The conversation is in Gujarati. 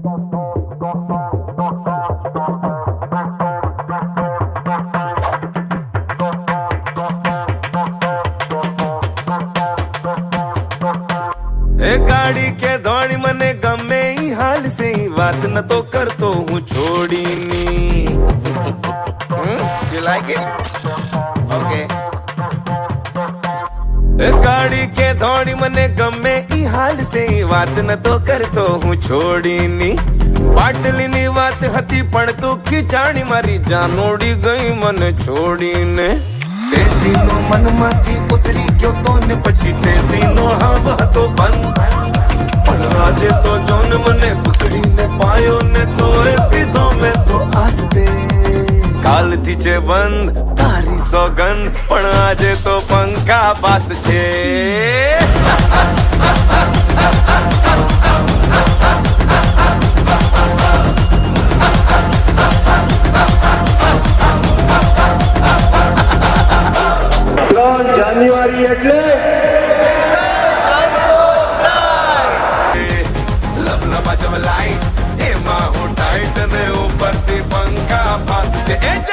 એ ગાડી કે દોડી મને ગમે ઈ હાલ સે વાત ન તો કરતો હું છોડીની You like it? Okay. એ ગાડી કે દોડી મને ગમે ઈ હાલ સે વાત ન તો કરતો હું છોડીની બાટલીની વાત હતી પણ તું ખીચાણી મારી જાન ઉડી ગઈ મને છોડીને તે દિનો મનમાંથી ઉતરી ગયો તો ને પછી તે દિનો હાવ હતો બંધ પણ આજે તો જોન મને પકડીને પાયો ને તો એ પીધો મેં તો આસ્તે કાલથી છે બંધ તારી સોગંદ પણ આજે તો પંખા પાસ છે જાન્યુઆરી એટલે લબલબા જબ લાઈટ એમાં હું ટાઈટ ને ઉપરથી પંખા ફાસ છે